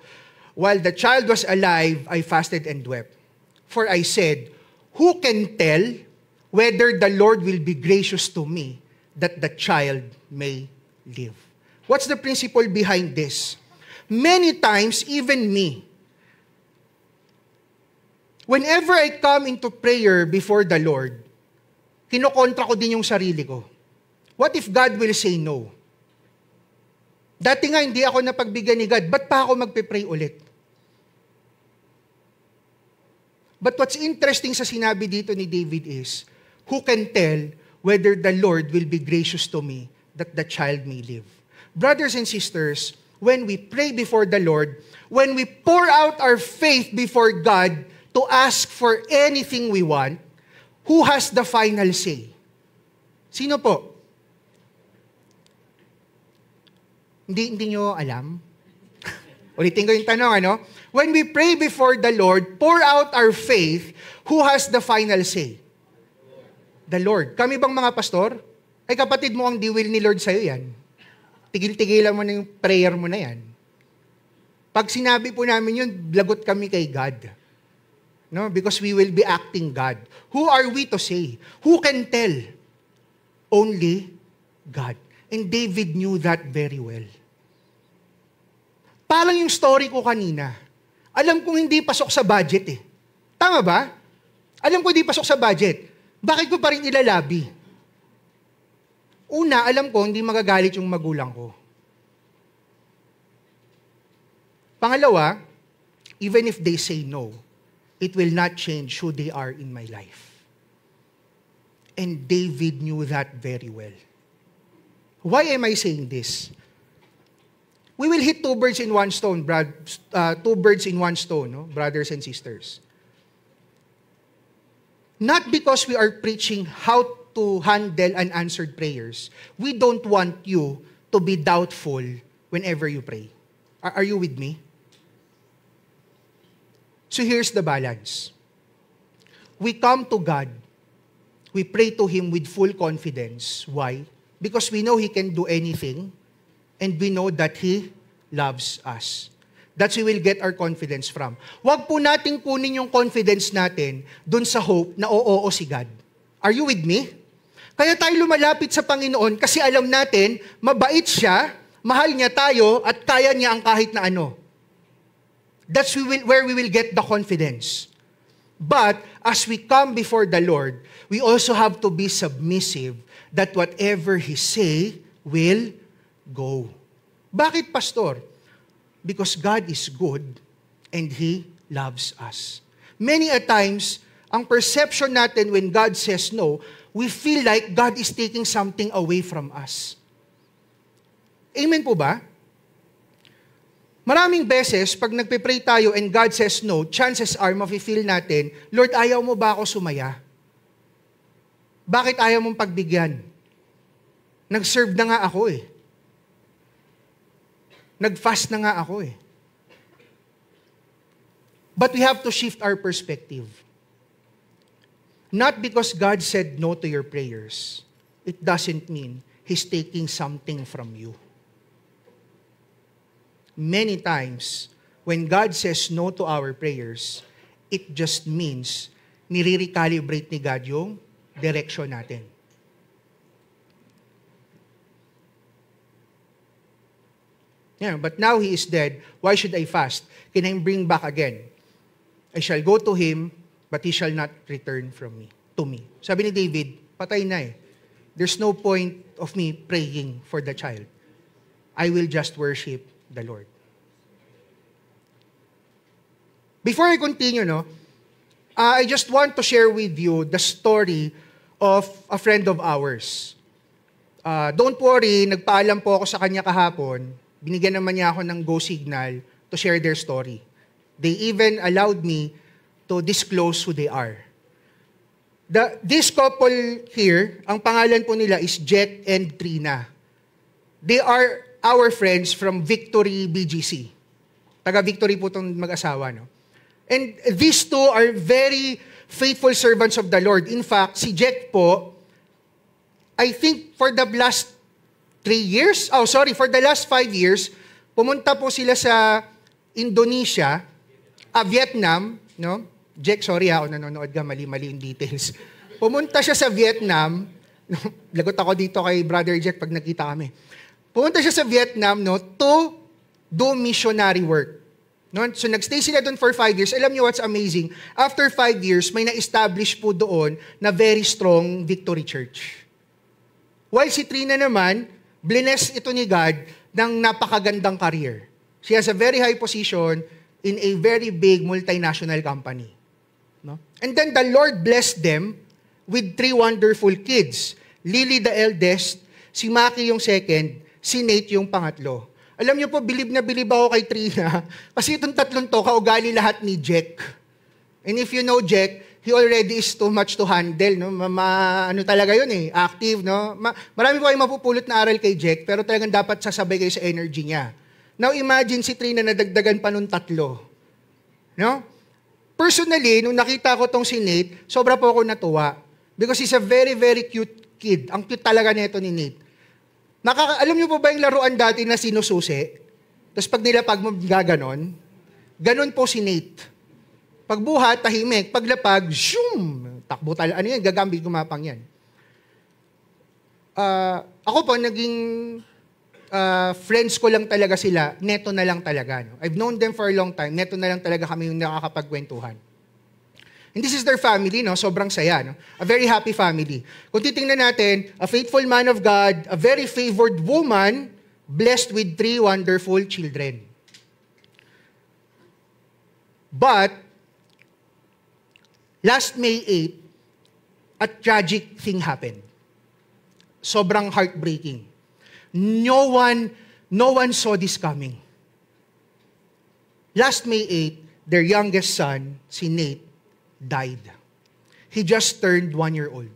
While the child was alive, I fasted and wept. For I said, who can tell whether the Lord will be gracious to me that the child may live? What's the principle behind this? Many times, even me, whenever I come into prayer before the Lord, kinokontra ko din yung sarili ko. What if God will say no? Dati nga hindi ako napagbigyan ni God, ba't pa ako magpe-pray ulit? But what's interesting sa sinabi dito ni David is, who can tell whether the Lord will be gracious to me that the child may live? Brothers and sisters, when we pray before the Lord, when we pour out our faith before God to ask for anything we want, who has the final say? Sino po? Hindi nyo alam? Ulitin ko yung tanong, ano? When we pray before the Lord, pour out our faith, who has the final say? The Lord. Kami bang mga pastor? Ay kapatid mo ang di will ni Lord sa'yo yan. Tigil-tigilan mo na yung prayer mo na yan. Pag sinabi po namin yun, lagot kami kay God. No? Because we will be acting God. Who are we to say? Who can tell? Only God. And David knew that very well. Parang yung story ko kanina. Alam kong hindi pasok sa budget eh. Tama ba? Alam ko hindi pasok sa budget. Bakit ko pa rin ilalabi? Una, alam ko hindi magagalit yung magulang ko. Pangalawa, even if they say no, it will not change who they are in my life. And David knew that very well. Why am I saying this? We will hit two birds in one stone, no? Brothers and sisters. Not because we are preaching how to handle unanswered prayers. We don't want you to be doubtful whenever you pray. Are you with me? So here's the balance. We come to God. We pray to Him with full confidence. Why? Because we know He can do anything, and we know that He loves us. That's where we will get our confidence from. Huwag po nating kunin yung confidence natin dun sa hope na oo si God. Are you with me? Kaya tayo lumalapit sa Panginoon kasi alam natin, mabait siya, mahal niya tayo, at kaya niya ang kahit na ano. That's where we will get the confidence. But as we come before the Lord, we also have to be submissive that whatever He say will go. Bakit, Pastor? Because God is good and He loves us. Many a times, ang perception natin when God says no, we feel like God is taking something away from us. Amen po ba? Maraming beses, pag nagpe-pray tayo and God says no, chances are, mafe-feel natin, Lord, ayaw mo ba ako sumaya? Bakit ayaw mong pagbigyan? Nag-serve na nga ako eh. Nag-fast na nga ako eh. But we have to shift our perspective. Not because God said no to your prayers, it doesn't mean He's taking something from you. Many times, when God says no to our prayers, it just means nire-recalibrate ni God yung direction natin. Yeah, but now He is dead. Why should I fast? Can I bring back again? I shall go to Him, but He shall not return from me, to me. Sabi ni David, patay na eh. There's no point of me praying for the child. I will just worship the Lord. Before I continue, I just want to share with you the story of a friend of ours. Don't worry, nagpaalam po ako sa kanya kahapon. Binigyan naman niya ako ng go signal to share their story. They even allowed me to disclose who they are. This couple here, ang pangalan po nila is Jet and Trina. They are our friends from Victory BGC. Taga-Victory po itong mag-asawa, no? And these two are very faithful servants of the Lord. In fact, si Jet po, I think for the last 5 years, pumunta po sila sa Indonesia, Vietnam, no? Jack, sorry ako nanonood ka, mali-mali yung details. Pumunta siya sa Vietnam, lagot ako dito kay Brother Jack pag nagkita kami. Pumunta siya sa Vietnam, no, to do missionary work. No? So nagstay sila doon for 5 years. Alam niyo what's amazing? After 5 years, may na-establish po doon na very strong Victory Church. While si Trina naman, bless ito ni God ng napakagandang career. She has a very high position in a very big multinational company. No? And then the Lord blessed them with 3 wonderful kids. Lily the eldest, si Maki yung second, si Nate yung pangatlo. Alam niyo po, bilib na bilib ako kay Trina kasi itong tatlong to, kaugali lahat ni Jack. And if you know Jack, he already is too much to handle. No? Ano talaga yun eh, active. No? Marami po kayong mapupulot na aral kay Jack, pero talagang dapat sasabay kayo sa energy niya. Now imagine si Trina na dagdagan pa nung tatlo. No? Personally, nung nakita ko tong si Nate, sobra po ako natuwa. Because he's a very, very cute kid. Ang cute talaga nito ni Nate. Alam niyo po ba yung laruan dati na sinususi? Tapos pag nilapag mo, gaganon. Ganon po si Nate. Pagbuhat, tahimik. Paglapag, zoom! Takbo talaga. Ano yan? Gagambil, gumapang yan. Ako po, naging friends ko lang talaga sila. Neto na lang talaga. No? I've known them for a long time. Neto na lang talaga kami yung nakakapagkwentuhan. And this is their family, no? Sobrang saya, no? A very happy family. Kung titingnan natin, a faithful man of God, a very favored woman, blessed with 3 wonderful children. But, last May 8, a tragic thing happened. Sobrang heartbreaking. No one saw this coming. Last May 8, their youngest son, si Nate, died. He just turned 1 year old.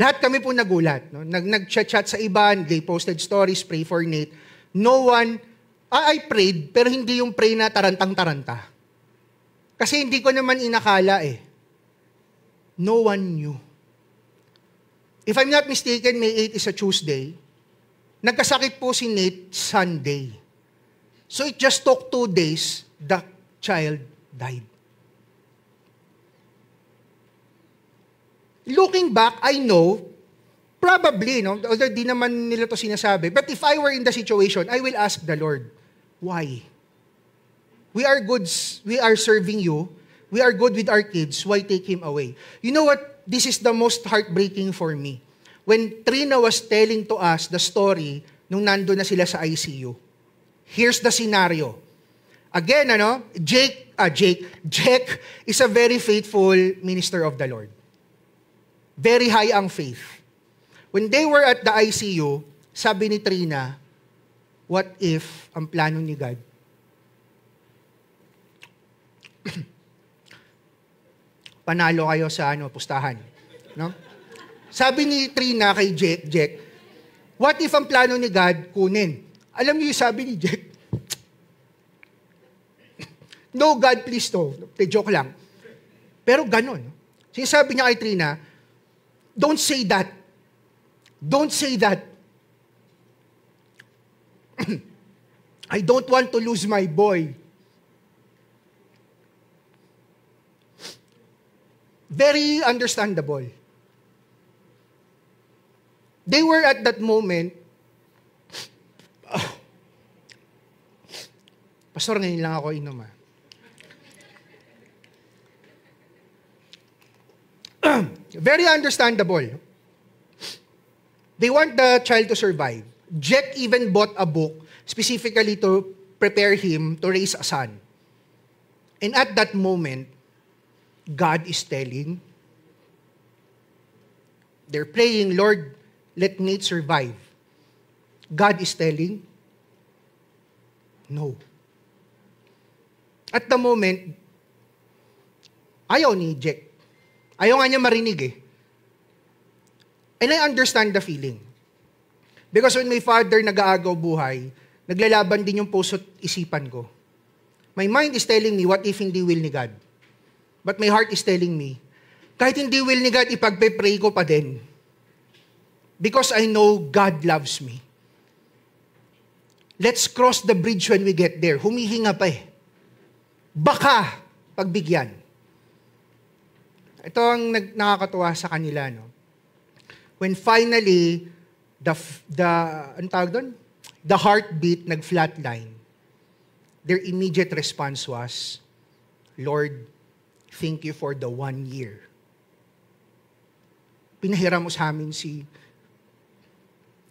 Lahat kami po nagulat. No? Nag-chat sa iba, they posted stories, pray for Nate. No one, I prayed, pero hindi yung pray na tarantang-taranta. Kasi hindi ko naman inakala eh. No one knew. If I'm not mistaken, May 8 is a Tuesday. Nagkasakit po si Nate Sunday. So it just took 2 days, the child died. Looking back, I know, probably, no, although di naman nila to sinasabi, but if I were in the situation, I will ask the Lord, why? We are good, we are serving you, we are good with our kids, why take him away? You know what? This is the most heartbreaking for me. When Trina was telling to us the story nung nando na sila sa ICU. Here's the scenario. Again, Jack is a very faithful minister of the Lord. Very high ang faith. When they were at the ICU, sabi ni Trina, what if ang plano ni God? Panalo kayo sa pustahan. No? Sabi ni Trina kay Jack, what if ang plano ni God kunin? Alam niyo yung sabi ni Jack? No, God, please, no. Joke lang. Pero ganon. Sinasabi niya kay Trina, don't say that. Don't say that. I don't want to lose my boy. Very understandable. They were at that moment, Pastor, ngayon lang ako inom Very understandable. They want the child to survive. Jack even bought a book specifically to prepare him to raise a son. And at that moment, God is telling, they're praying, Lord, let Nate survive. God is telling, no. At the moment, ayaw ni Jack. Ayaw nga niya marinig eh. And I understand the feeling. Because when my father nag-aagaw buhay, naglalaban din yung puso't isipan ko. My mind is telling me, what if hindi will ni God? But my heart is telling me, kahit hindi will ni God, ipagpe-pray ko pa din. Because I know God loves me. Let's cross the bridge when we get there. Humihinga pa eh. Baka pagbigyan. Ito ang nakakatuwa sa kanila, no? When finally, anong tawag doon? The heartbeat nag-flatline, their immediate response was, Lord, thank you for the 1 year. Pinahiram mo sa amin si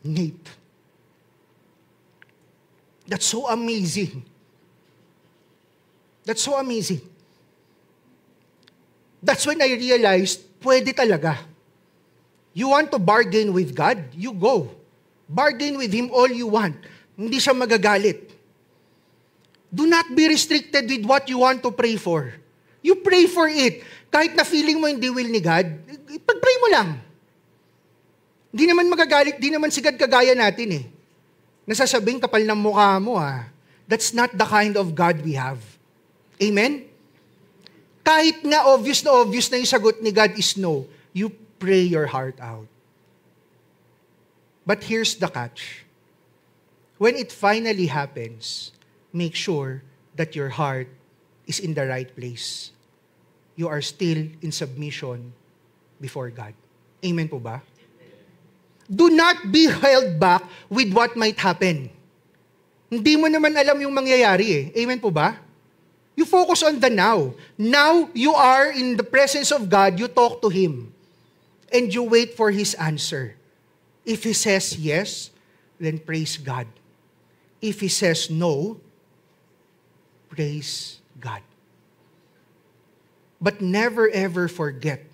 Nate. That's so amazing. That's so amazing. That's when I realized, pwede talaga. You want to bargain with God? You go. Bargain with Him all you want. Hindi siya magagalit. Do not be restricted with what you want to pray for. You pray for it. Kahit na feeling mo hindi will ni God, pag-pray mo lang. Hindi naman magagalit, di naman si God kagaya natin eh. Nasasabing kapal ng mukha mo ah. That's not the kind of God we have. Amen? Kahit nga obvious na yung sagot ni God is no, you pray your heart out. But here's the catch. When it finally happens, make sure that your heart is in the right place. You are still in submission before God. Amen po ba? Do not be held back with what might happen. Hindi mo naman alam yung mangyayari eh. Amen po ba? You focus on the now. Now you are in the presence of God, you talk to Him. And you wait for His answer. If He says yes, then praise God. If He says no, praise God. But never ever forget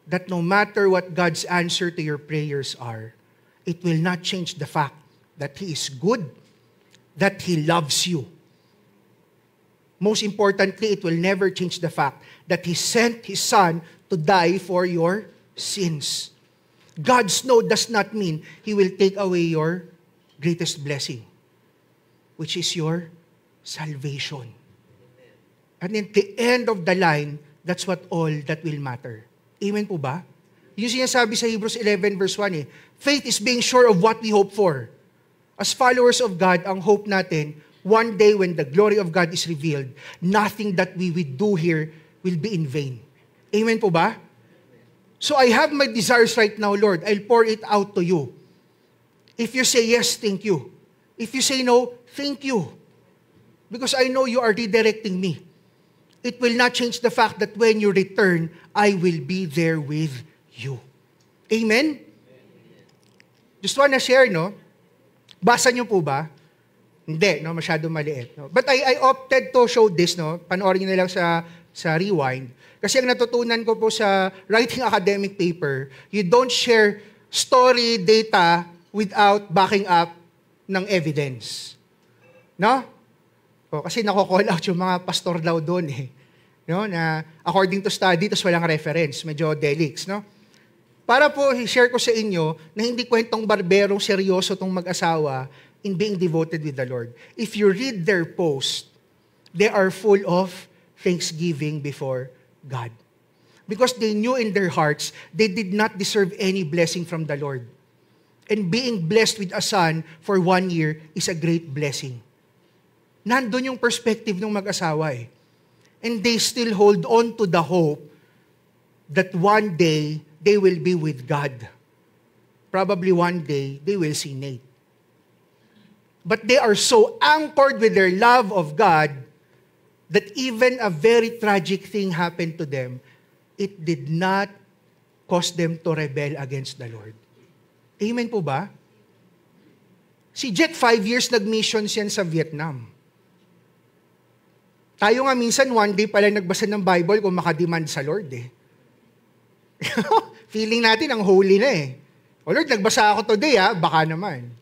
that no matter what God's answer to your prayers are, it will not change the fact that He is good, that He loves you. Most importantly, it will never change the fact that He sent His Son to die for your sins. God's no does not mean He will take away your greatest blessing, which is your salvation. And at the end of the line, that's what all that will matter. Amen po ba? Yung sinasabi sa Hebrews 11 verse 1 eh, faith is being sure of what we hope for. As followers of God, ang hope natin, one day when the glory of God is revealed, nothing that we will do here will be in vain. Amen po ba? So I have my desires right now, Lord. I'll pour it out to you. If you say yes, thank you. If you say no, thank you. Because I know you are redirecting me. It will not change the fact that when you return, I will be there with you. Amen? Just wanna share, no? Basa niyo po ba? Hindi, no? Masyado maliit. No? But I opted to show this, no? Panoorin niyo na lang sa Rewind. Kasi ang natutunan ko po sa writing academic paper, you don't share story data without backing up ng evidence. No? O, kasi nako-call out yung mga pastor daw doon eh. No? Na according to study, tas walang reference. Medyo delix, no? Para po i-share ko sa inyo na hindi kwentong barberong seryoso tong mag-asawa in being devoted with the Lord. If you read their post, they are full of thanksgiving before God. Because they knew in their hearts, they did not deserve any blessing from the Lord. And being blessed with a son for 1 year is a great blessing. Nandun yung perspective ng mag-asawa eh. And they still hold on to the hope that one day they will be with God. Probably one day they will see Nate. But they are so anchored with their love of God that even a very tragic thing happened to them, it did not cause them to rebel against the Lord. Amen po ba? Si Jack, 5 years nag-mission siya sa Vietnam. Tayo nga minsan, one day pala nagbasa ng Bible kung makademand sa Lord eh. Feeling natin ang holy na eh. O Lord, nagbasa ako today baka naman.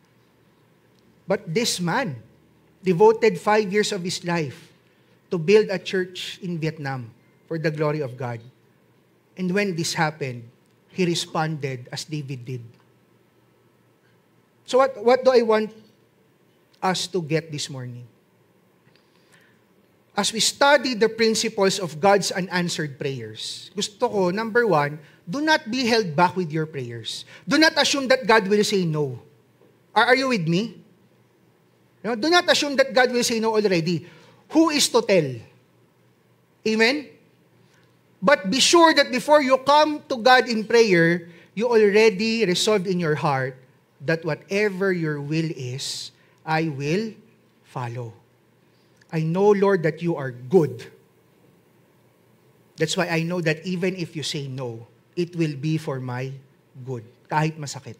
But this man devoted 5 years of his life to build a church in Vietnam for the glory of God. And when this happened, he responded as David did. So what do I want us to get this morning? As we study the principles of God's unanswered prayers, gusto ko, number 1, do not be held back with your prayers. Do not assume that God will say no. Are you with me? No? Do not assume that God will say no already. Who is to tell? Amen? But be sure that before you come to God in prayer, you already resolved in your heart that whatever your will is, I will follow. I know, Lord, that you are good. That's why I know that even if you say no, it will be for my good, kahit masakit.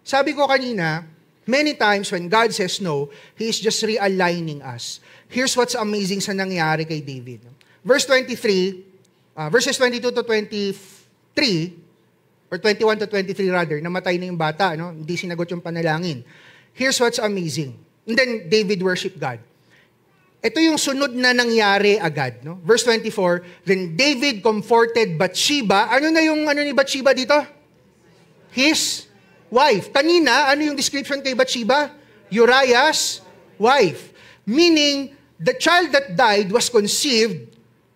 Sabi ko kanina, many times when God says no, He is just realigning us. Here's what's amazing sa nangyari kay David. Verses 22 to 23, or 21 to 23 rather, namatay na yung bata, no? Hindi sinagot yung panalangin. Here's what's amazing. And then David worshiped God. Ito yung sunod na nangyari agad. No? Verse 24, then David comforted Bathsheba. Ano na yung ni Bathsheba dito? His wife. Kanina, ano yung description kay Bathsheba? Uriah's wife. Meaning, the child that died was conceived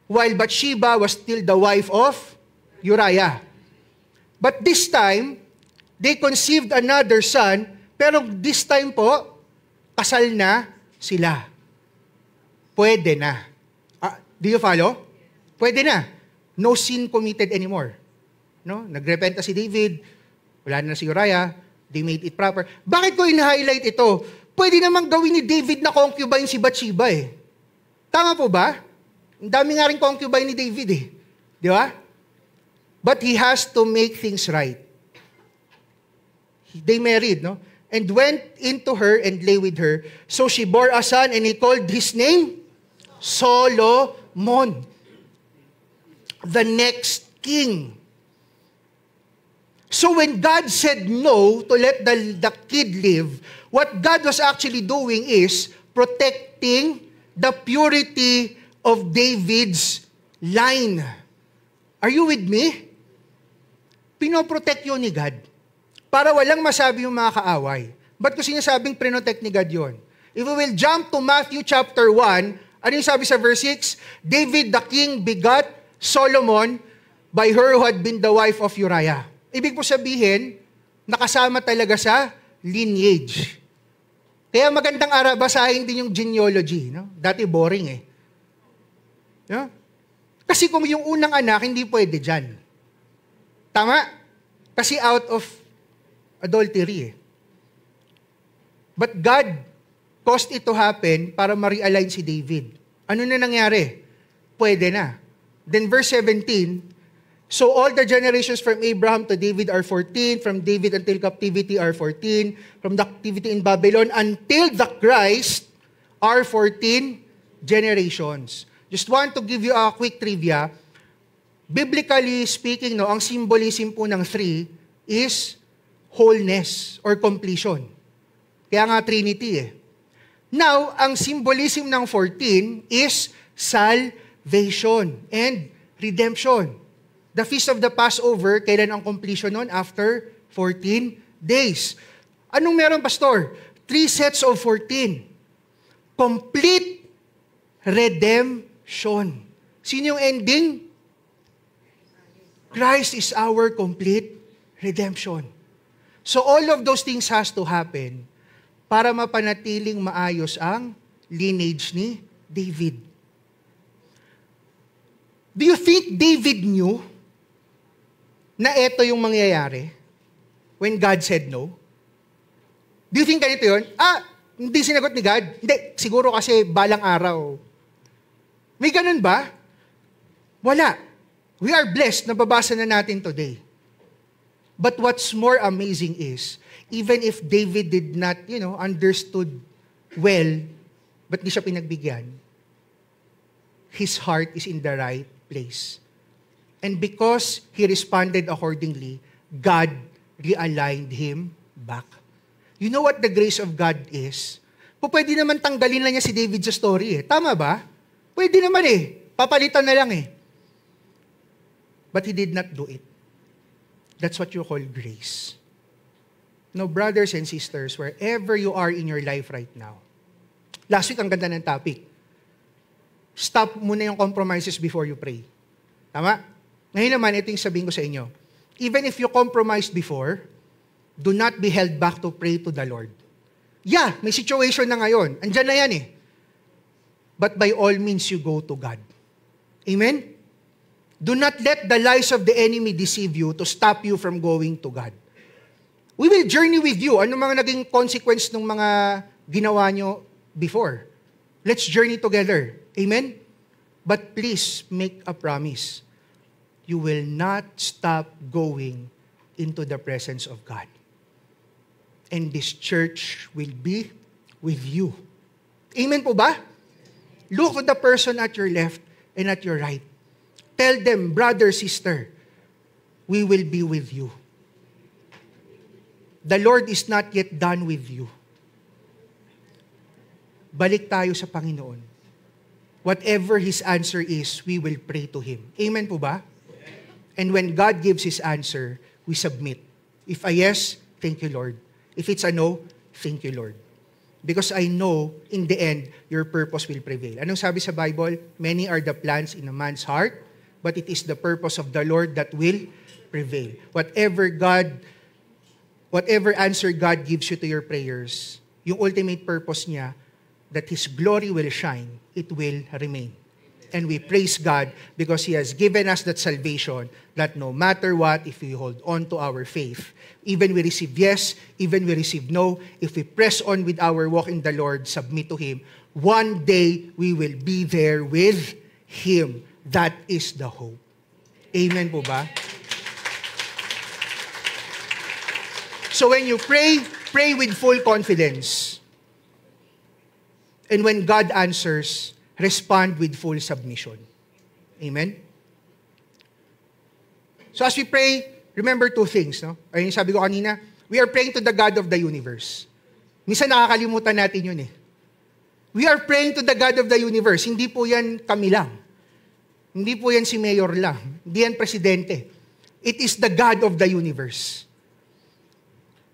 while Bathsheba was still the wife of Uriah. But this time, they conceived another son, pero this time po, kasal na sila. Pwede na. Do you follow? Pwede na. No sin committed anymore. No? Nagrepenta si David, wala na si Uriah, they made it proper. Bakit ko in-highlight ito? Pwede namang gawin ni David na concubine si Bathsheba eh. Tama po ba? Ang dami nga rin concubine ni David eh. Di ba? But he has to make things right. They married, no? And went into her and lay with her. So she bore a son and he called his name Solomon, the next king. So when God said no to let the kid live, what God was actually doing is protecting the purity of David's line. Are you with me? Pinoprotect yun ni God para walang masabi yung mga kaaway. Ba't ko sinasabing protect ni God yun? If we will jump to Matthew chapter 1, ano yung sabi sa verse 6? David the king begot Solomon by her who had been the wife of Uriah. Ibig po sabihin, nakasama talaga sa lineage. Kaya magandang basahin din yung genealogy. No? Dati boring eh. No? Kasi kung yung unang anak, hindi pwede dyan. Tama? Kasi out of adultery eh. But God caused it to happen para ma-realign si David. Ano na nangyari? Pwede na. Then verse 17, so all the generations from Abraham to David are 14, from David until captivity are 14, from the captivity in Babylon until the Christ are 14 generations. Just want to give you a quick trivia. Biblically speaking, no, ang symbolism po ng 3 is wholeness or completion. Kaya nga Trinity eh. Now, ang symbolism ng 14 is salvation and redemption. The Feast of the Passover, kailan ang completion nun? After 14 days. Anong meron, Pastor? 3 sets of 14. Complete redemption. Sino yung ending? Christ is our complete redemption. So all of those things has to happen para mapanatiling maayos ang lineage ni David. Do you think David knew na ito yung mangyayari when God said no? Do you think ganito yun? Hindi sinagot ni God? Hindi, siguro kasi balang araw. May ganun ba? Wala. We are blessed, nababasa na natin today. But what's more amazing is, even if David did not, understood well, but di siya pinagbigyan, his heart is in the right place. And because he responded accordingly, God realigned him back. You know what the grace of God is? Pwede naman tanggalin lang niya si David sa story eh. Tama ba? Pwede naman eh. Papalitan na lang eh. But he did not do it. That's what you call grace. Now, brothers and sisters, wherever you are in your life right now, last week ang ganda ng topic. Stop muna yung compromises before you pray. Tama? Ngayon naman, ito yung sabihin ko sa inyo. Even if you compromised before, do not be held back to pray to the Lord. Yeah, may situation na ngayon. Andyan na yan eh. But by all means, you go to God. Amen? Do not let the lies of the enemy deceive you to stop you from going to God. We will journey with you. Ano mga naging consequence ng mga ginawa nyo before? Let's journey together. Amen? But please make a promise. You will not stop going into the presence of God. And this church will be with you. Amen po ba? Look at the person at your left and at your right. Tell them, brother, sister, we will be with you. The Lord is not yet done with you. Balik tayo sa Panginoon. Whatever His answer is, we will pray to Him. Amen po ba? And when God gives His answer, we submit. If a yes, thank you, Lord. If it's a no, thank you, Lord. Because I know, in the end, your purpose will prevail. Anong sabi sa Bible? Many are the plans in a man's heart, but it is the purpose of the Lord that will prevail. Whatever answer God gives you to your prayers, yung ultimate purpose niya, that His glory will shine, it will remain. And we praise God because He has given us that salvation that no matter what, if we hold on to our faith, even we receive yes, even we receive no, if we press on with our walk in the Lord, submit to Him, one day we will be there with Him. That is the hope. Amen po ba? So when you pray, pray with full confidence. And when God answers, respond with full submission. Amen? So as we pray, remember two things. No? Ayun sabi ko kanina, we are praying to the God of the universe. Minsan nakakalimutan natin yun eh. We are praying to the God of the universe. Hindi po yan kami lang. Hindi po yan si Mayor lang. Hindi yan presidente. It is the God of the universe.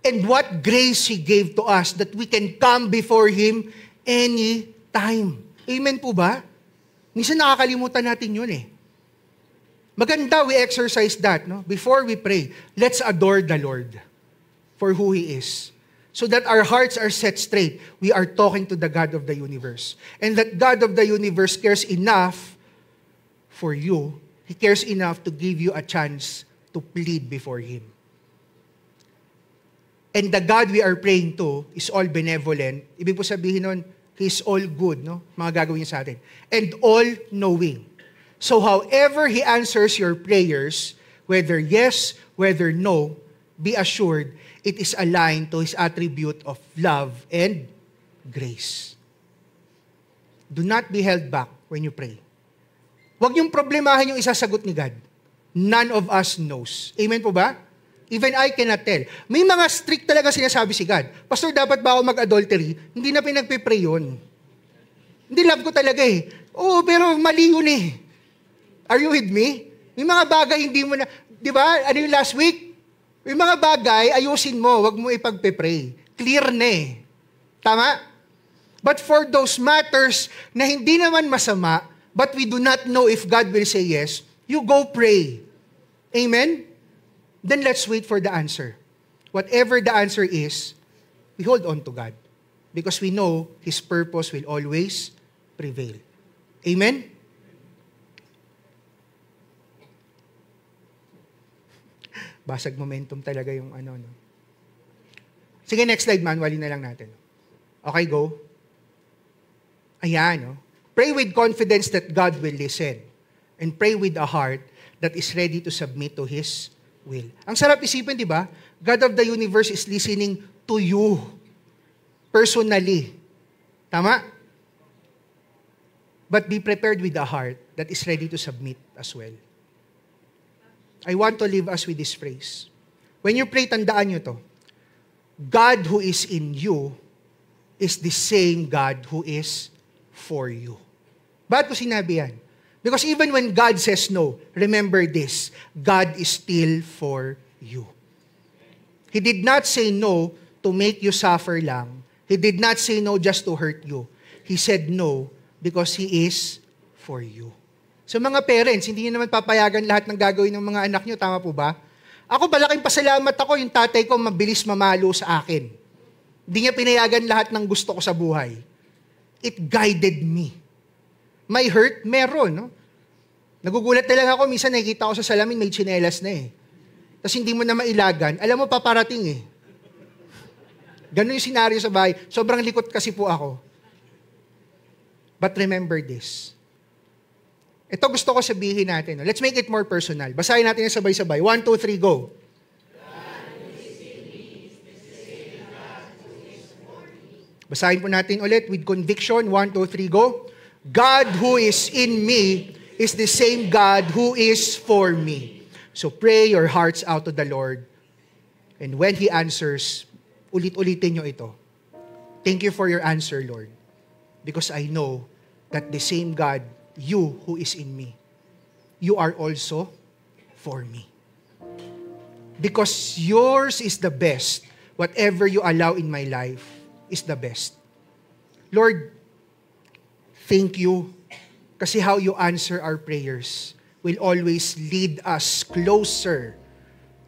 And what grace He gave to us that we can come before Him any time. Amen po ba? Minsan nakakalimutan natin yun eh. Maganda we exercise that. No? Before we pray, let's adore the Lord for who He is. So that our hearts are set straight. We are talking to the God of the universe. And that God of the universe cares enough for you. He cares enough to give you a chance to plead before Him. And the God we are praying to is all benevolent. Ibig po sabihin nun, He is all good, no? Mga gagawin niya sa atin. And all knowing. So however He answers your prayers, whether yes, whether no, be assured, it is aligned to His attribute of love and grace. Do not be held back when you pray. Huwag niyong problemahin yung isasagot ni God. None of us knows. Amen po ba? Even I cannot tell. May mga strict talaga sinasabi si God. Pastor, dapat ba ako mag-adultery? Hindi na pinagpipray yun. Hindi, love ko talaga eh. Oo, pero mali yun eh. Are you with me? May mga bagay hindi mo na, di ba? Ano yung last week? May mga bagay, ayusin mo, wag mo ipagpipray. Clear na eh. Tama? But for those matters na hindi naman masama, but we do not know if God will say yes, you go pray. Amen? Then let's wait for the answer. Whatever the answer is, we hold on to God. Because we know His purpose will always prevail. Amen? Basag momentum talaga yung ano. No? Sige, next slide, manually na lang natin. Okay, go. Ayan, no? Pray with confidence that God will listen. And pray with a heart that is ready to submit to His will. Ang sarap isipin, di ba? God of the universe is listening to you. Personally. Tama? But be prepared with a heart that is ready to submit as well. I want to leave us with this phrase. When you pray, tandaan nyo to. God who is in you is the same God who is for you. Bakit ko sinabi yan? Because even when God says no, remember this, God is still for you. He did not say no to make you suffer lang. He did not say no just to hurt you. He said no because He is for you. So mga parents, hindi niyo naman papayagan lahat ng gagawin ng mga anak niyo, tama po ba? Ako, malaking pasalamat ako, yung tatay ko mabilis mamalo sa akin. Hindi niya pinayagan lahat ng gusto ko sa buhay. It guided me. May hurt? Meron, no? Nagugulat na lang ako, minsan nakikita ko sa salamin, may tsinelas na eh. Tapos hindi mo na mailagan, alam mo, paparating eh. Ganun yung senaryo sa bahay. Sobrang likot kasi po ako. But remember this. Ito gusto ko sabihin natin. No? Let's make it more personal. Basahin natin yung sabay-sabay. 1, 2, 3, go. Basahin po natin ulit with conviction. 1, 2, 3, go. God who is in me is the same God who is for me. So pray your hearts out to the Lord. And when He answers, ulit-ulitin nyo ito. Thank you for your answer, Lord. Because I know that the same God, you who is in me, you are also for me. Because yours is the best. Whatever you allow in my life is the best. Lord, thank you kasi how you answer our prayers will always lead us closer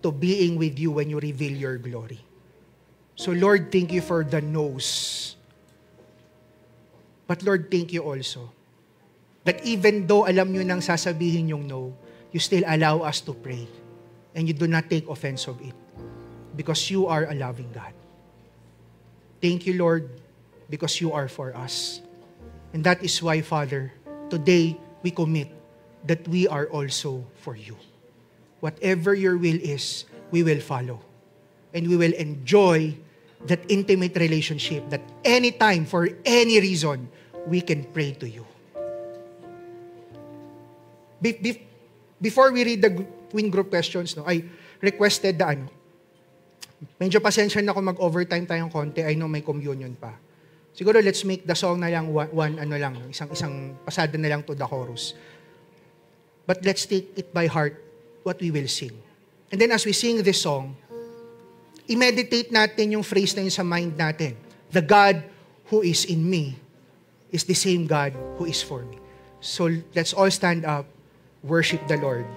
to being with you when you reveal your glory. So Lord, thank you for the no's. But Lord, thank you also that even though alam nyo nang sasabihin yung no, you still allow us to pray and you do not take offense of it because you are a loving God. Thank you, Lord, because you are for us. And that is why, Father, today we commit that we are also for you. Whatever your will is, we will follow. And we will enjoy that intimate relationship that anytime, for any reason, we can pray to you. Before we read the twin group questions, no, I requested the medyo pasensya na ako mag-overtime tayong konti. I know may communion pa. Siguro let's make the song na lang isang pasada na lang to the chorus. But let's take it by heart what we will sing. And then as we sing this song, i-meditate natin yung phrase na yun sa mind natin. The God who is in me is the same God who is for me. So let's all stand up, worship the Lord.